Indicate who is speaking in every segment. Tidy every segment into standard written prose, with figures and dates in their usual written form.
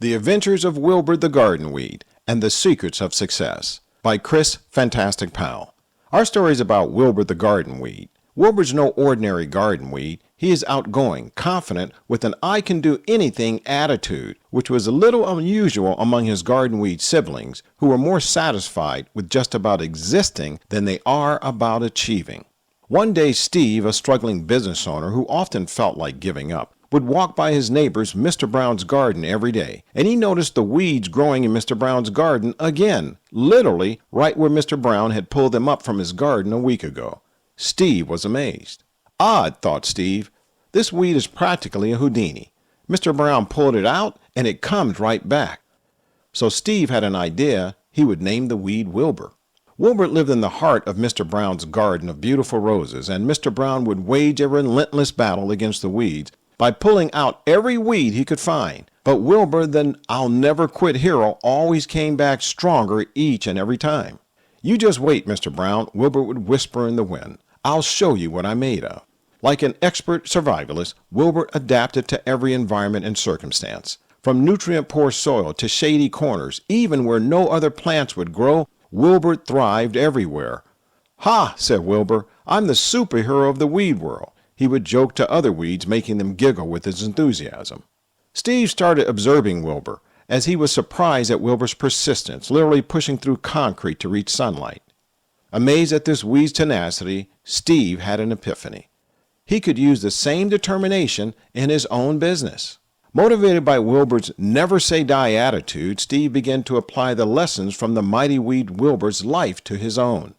Speaker 1: The Adventures of Wilbur the Garden Weed and the Secrets of Success by Chris Fantastic Powell. Our story is about Wilbur the Garden Weed. Wilbur's no ordinary garden weed. He is outgoing, confident, with an I-can-do-anything attitude, which was a little unusual among his garden weed siblings, who were more satisfied with just about existing than they are about achieving. One day Steve, a struggling business owner who often felt like giving up, would walk by his neighbor's Mr. Brown's garden every day, and he noticed the weeds growing in Mr. Brown's garden again, literally right where Mr. Brown had pulled them up from his garden a week ago. Steve was amazed. Odd, thought Steve. This weed is practically a Houdini. Mr. Brown pulled it out, and it comes right back. So Steve had an idea. He would name the weed Wilbur. Wilbur lived in the heart of Mr. Brown's garden of beautiful roses, and Mr. Brown would wage a relentless battle against the weeds by pulling out every weed he could find. But Wilbur, the I'll-never-quit hero, always came back stronger each and every time. "You just wait, Mr. Brown," Wilbur would whisper in the wind. "I'll show you what I'm made of." Like an expert survivalist, Wilbur adapted to every environment and circumstance. From nutrient-poor soil to shady corners, even where no other plants would grow, Wilbur thrived everywhere. "Ha," said Wilbur, "I'm the superhero of the weed world." He would joke to other weeds, making them giggle with his enthusiasm. Steve started observing Wilbur, as he was surprised at Wilbur's persistence, literally pushing through concrete to reach sunlight. Amazed at this weed's tenacity, Steve had an epiphany. He could use the same determination in his own business. Motivated by Wilbur's never-say-die attitude, Steve began to apply the lessons from the mighty weed Wilbur's life to his own.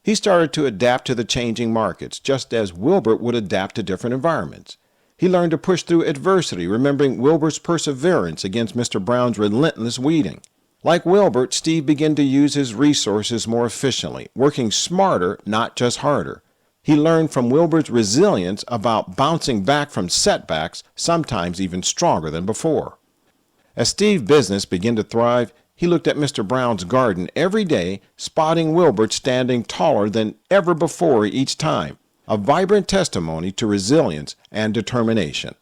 Speaker 1: He started to adapt to the changing markets, just as Wilbur would adapt to different environments. He learned to push through adversity, remembering Wilbur's perseverance against Mr. Brown's relentless weeding. Like Wilbur, Steve began to use his resources more efficiently, working smarter, not just harder. He learned from Wilbur's resilience about bouncing back from setbacks, sometimes even stronger than before. As Steve's business began to thrive, he looked at Mr. Brown's garden every day, spotting Wilbur standing taller than ever before each time, a vibrant testimony to resilience and determination.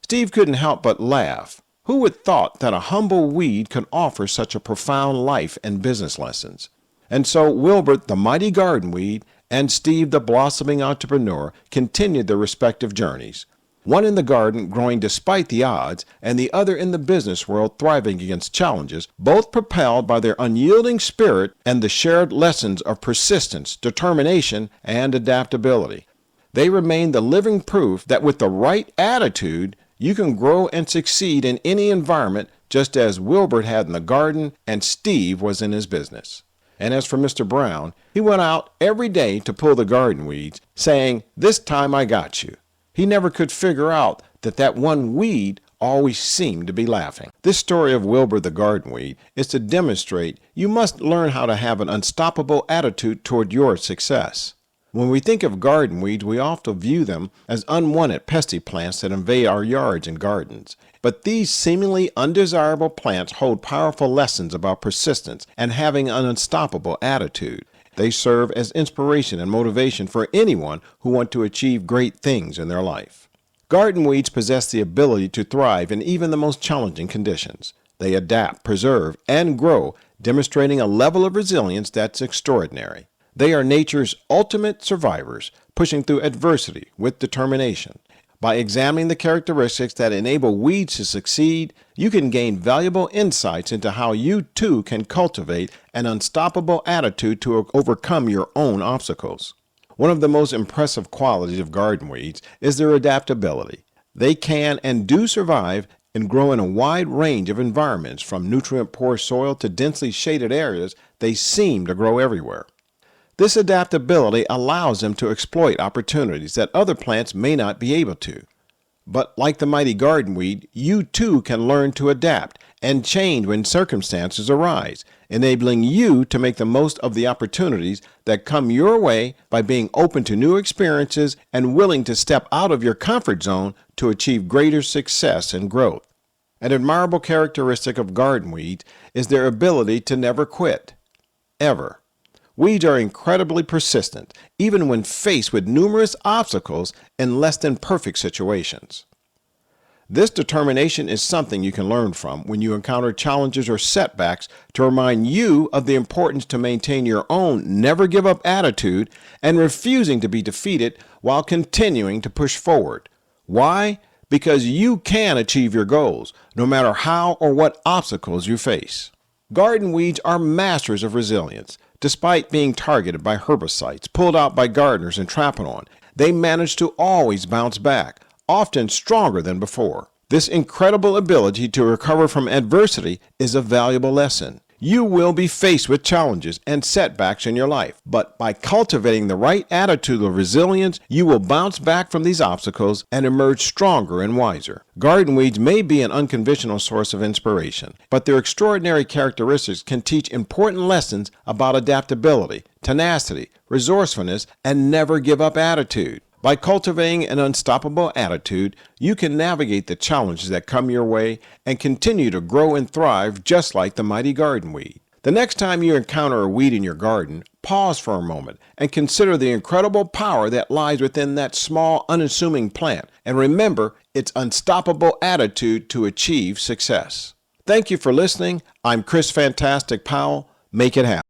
Speaker 1: Steve couldn't help but laugh. Who would have thought that a humble weed could offer such a profound life and business lessons? And so Wilbur, the mighty garden weed, and Steve, the blossoming entrepreneur, continued their respective journeys. One in the garden growing despite the odds, and the other in the business world thriving against challenges, both propelled by their unyielding spirit and the shared lessons of persistence, determination, and adaptability. They remain the living proof that with the right attitude, you can grow and succeed in any environment, just as Wilbur had in the garden and Steve was in his business. And as for Mr. Brown, he went out every day to pull the garden weeds, saying, "This time I got you." He never could figure out that one weed always seemed to be laughing. This story of Wilbur the Garden Weed is to demonstrate you must learn how to have an unstoppable attitude toward your success. When we think of garden weeds, we often view them as unwanted pesky plants that invade our yards and gardens. But these seemingly undesirable plants hold powerful lessons about persistence and having an unstoppable attitude. They serve as inspiration and motivation for anyone who wants to achieve great things in their life. Garden weeds possess the ability to thrive in even the most challenging conditions. They adapt, preserve, and grow, demonstrating a level of resilience that's extraordinary. They are nature's ultimate survivors, pushing through adversity with determination. By examining the characteristics that enable weeds to succeed, you can gain valuable insights into how you too can cultivate an unstoppable attitude to overcome your own obstacles. One of the most impressive qualities of garden weeds is their adaptability. They can and do survive and grow in a wide range of environments, from nutrient-poor soil to densely shaded areas. They seem to grow everywhere. This adaptability allows them to exploit opportunities that other plants may not be able to. But like the mighty garden weed, you too can learn to adapt and change when circumstances arise, enabling you to make the most of the opportunities that come your way by being open to new experiences and willing to step out of your comfort zone to achieve greater success and growth. An admirable characteristic of garden weeds is their ability to never quit, ever. Weeds are incredibly persistent, even when faced with numerous obstacles in less than perfect situations. This determination is something you can learn from when you encounter challenges or setbacks to remind you of the importance to maintain your own never give up attitude and refusing to be defeated while continuing to push forward. Why? Because you can achieve your goals, no matter how or what obstacles you face. Garden weeds are masters of resilience. Despite being targeted by herbicides, pulled out by gardeners and trampled on, they manage to always bounce back, often stronger than before. This incredible ability to recover from adversity is a valuable lesson. You will be faced with challenges and setbacks in your life, but by cultivating the right attitude of resilience, you will bounce back from these obstacles and emerge stronger and wiser. Garden weeds may be an unconventional source of inspiration, but their extraordinary characteristics can teach important lessons about adaptability, tenacity, resourcefulness, and never give up attitude. By cultivating an unstoppable attitude, you can navigate the challenges that come your way and continue to grow and thrive just like the mighty garden weed. The next time you encounter a weed in your garden, pause for a moment and consider the incredible power that lies within that small, unassuming plant, and remember its unstoppable attitude to achieve success. Thank you for listening. I'm Chris Fantastic Powell. Make it happen.